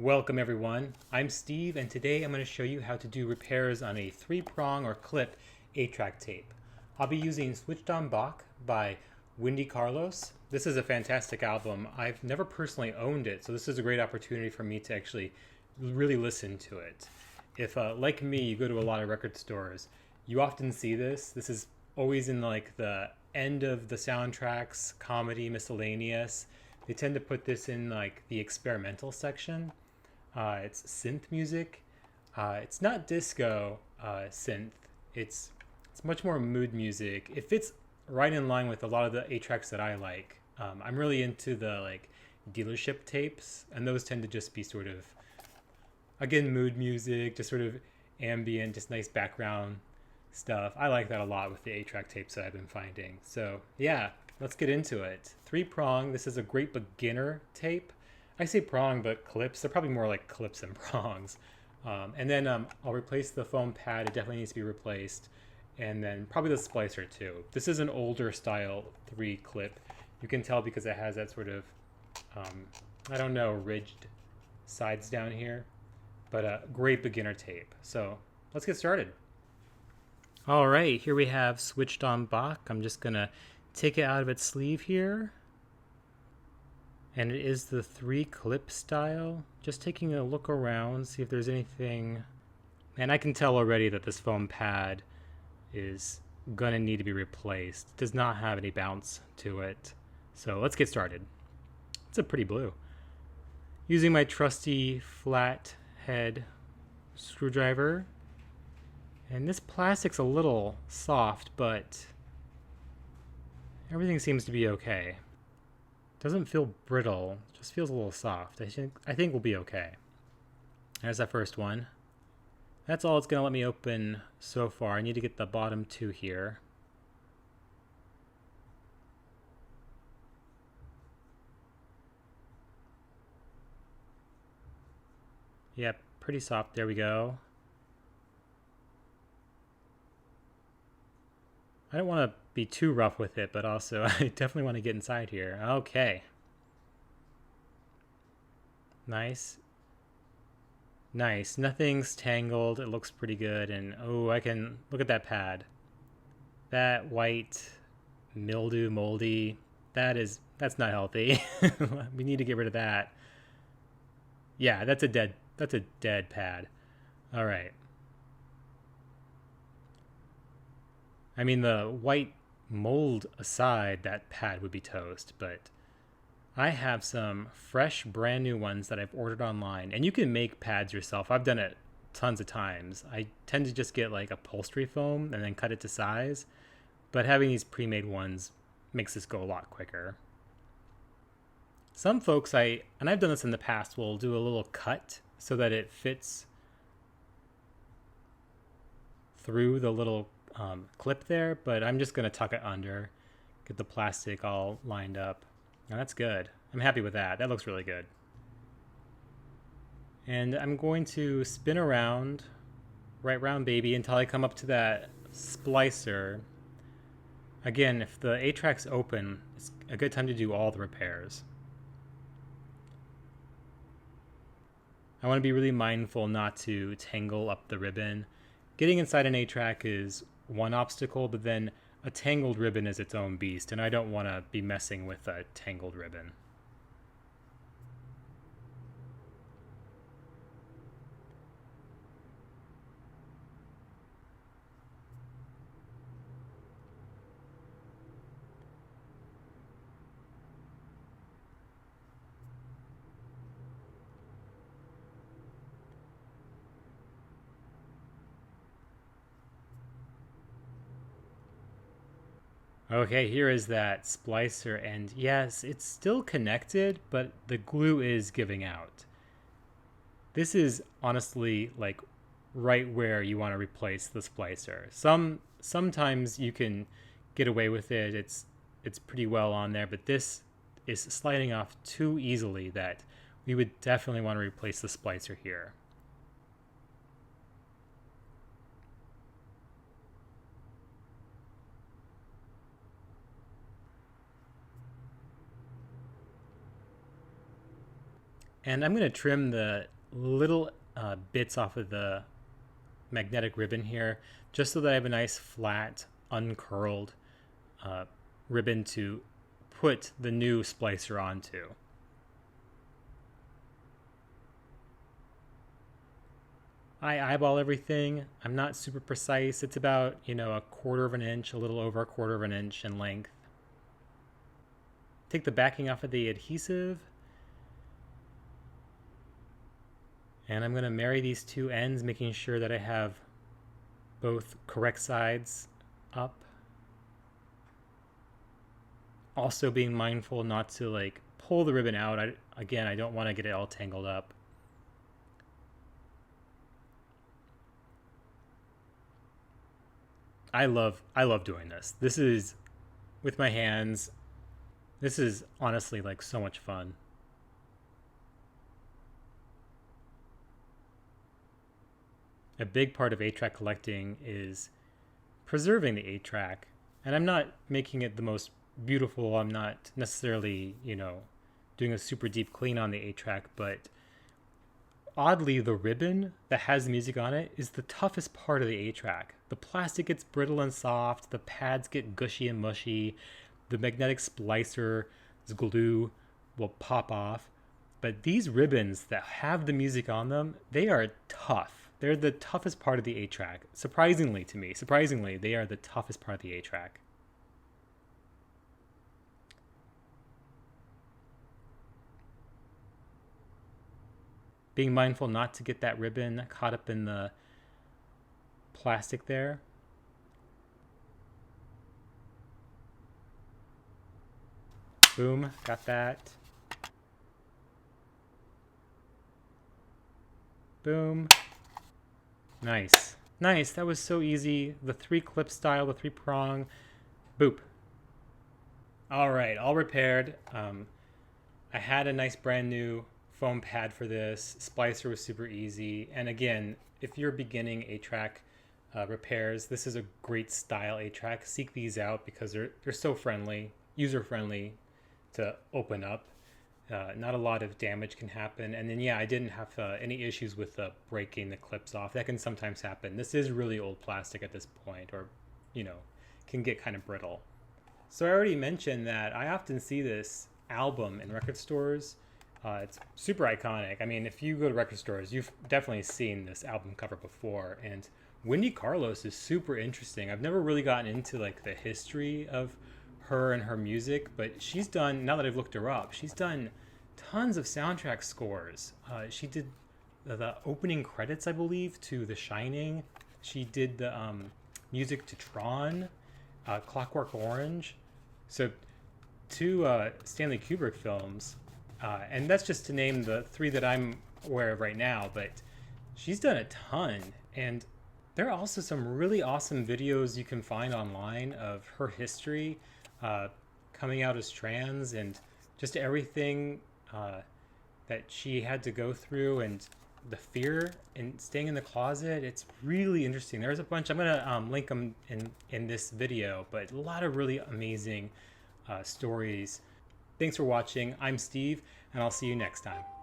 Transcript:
Welcome everyone, I'm Steve and today I'm going to show you how to do repairs on a 3-prong or clip 8-track tape. I'll be using Switched on Bach by Wendy Carlos. This is a fantastic album. I've never personally owned it, so this is a great opportunity for me to actually really listen to it. If, like me, you go to a lot of record stores, you often see this. This is always in like the end of the soundtracks, comedy, miscellaneous. They tend to put this in like the experimental section. It's synth music. It's not disco synth. It's much more mood music. It fits right in line with a lot of the 8-tracks that I like. I'm really into the like dealership tapes, and those tend to just be sort of, again, mood music, just sort of ambient, just nice background stuff. I like that a lot with the 8-track tapes that I've been finding. So yeah, let's get into it. 3-prong. This is a great beginner tape. I say prong, but clips. They're probably more like clips than prongs. And then I'll replace the foam pad. It definitely needs to be replaced. And then probably the splicer too. This is an older style 3 clip. You can tell because it has that sort of, I don't know, ridged sides down here. But a great beginner tape. So let's get started. All right, here we have Switched on Bach. I'm just going to take it out of its sleeve here. And it is the 3 clip style. Just taking a look around, see if there's anything. And I can tell already that this foam pad is gonna need to be replaced. It does not have any bounce to it. So let's get started. It's a pretty blue. Using my trusty flat head screwdriver. And this plastic's a little soft, but everything seems to be okay. Doesn't feel brittle, just feels a little soft. I think we'll be okay. There's that first one. That's all it's gonna let me open so far. I need to get the bottom 2 here. Yep, pretty soft. There we go. I don't want to be too rough with it, but also I definitely want to get inside here. Okay. Nice. Nice. Nothing's tangled. It looks pretty good. And oh, I can look at that pad. That white mildew, moldy. That's not healthy. We need to get rid of that. Yeah, that's a dead pad. All right. I mean, the white mold aside, that pad would be toast, but I have some fresh, brand new ones that I've ordered online, and you can make pads yourself. I've done it tons of times. I tend to just get like upholstery foam and then cut it to size, but having these pre-made ones makes this go a lot quicker. Some folks, and I've done this in the past, will do a little cut so that it fits through the little clip there, but I'm just going to tuck it under, get the plastic all lined up. Now that's good. I'm happy with that. That looks really good. And I'm going to spin around, right round baby, until I come up to that splicer. Again, if the 8-track's open, it's a good time to do all the repairs. I want to be really mindful not to tangle up the ribbon. Getting inside an 8-track is one obstacle, but then a tangled ribbon is its own beast, and I don't want to be messing with a tangled ribbon. Okay, here is that splicer, and yes, it's still connected, but the glue is giving out. This is honestly like right where you want to replace the splicer. Sometimes you can get away with it. It's pretty well on there, but this is sliding off too easily that we would definitely want to replace the splicer here. And I'm going to trim the little bits off of the magnetic ribbon here, just so that I have a nice flat, uncurled ribbon to put the new splicer onto. I eyeball everything. I'm not super precise. It's about, a 1/4 of an inch, a little over 1/4 of an inch in length. Take the backing off of the adhesive. And I'm going to marry these two ends, making sure that I have both correct sides up. Also being mindful not to pull the ribbon out. I don't want to get it all tangled up. I love doing this. This is with my hands. This is honestly so much fun. A big part of 8-track collecting is preserving the 8-track. And I'm not making it the most beautiful. I'm not necessarily, doing a super deep clean on the 8-track, but oddly, the ribbon that has the music on it is the toughest part of the 8-track. The plastic gets brittle and soft, the pads get gushy and mushy, the magnetic splicer's glue will pop off. But these ribbons that have the music on them, they are tough. They're the toughest part of the 8-track. Surprisingly to me, they are the toughest part of the 8-track. Being mindful not to get that ribbon caught up in the plastic there. Boom, got that. Boom. Nice. Nice, that was so easy. The 3-clip style, the 3-prong. Boop. All right, all repaired. I had a nice brand new foam pad for this. Splicer was super easy. And again, if you're beginning 8-track repairs, this is a great style 8-track. Seek these out because they're so friendly, user-friendly to open up. Not a lot of damage can happen. And then, I didn't have any issues with breaking the clips off. That can sometimes happen. This is really old plastic at this point, or, can get kind of brittle. So I already mentioned that I often see this album in record stores. It's super iconic. I mean, if you go to record stores, you've definitely seen this album cover before. And Wendy Carlos is super interesting. I've never really gotten into the history of her and her music, but she's done, now that I've looked her up, she's done tons of soundtrack scores. She did the opening credits, I believe, to The Shining. She did the music to Tron, Clockwork Orange. So 2 Stanley Kubrick films. And that's just to name the 3 that I'm aware of right now, but she's done a ton. And there are also some really awesome videos you can find online of her history, coming out as trans and just everything that she had to go through and the fear and staying in the closet. It's really interesting. There's a bunch. I'm going to link them in this video, but a lot of really amazing stories. Thanks for watching. I'm Steve, and I'll see you next time.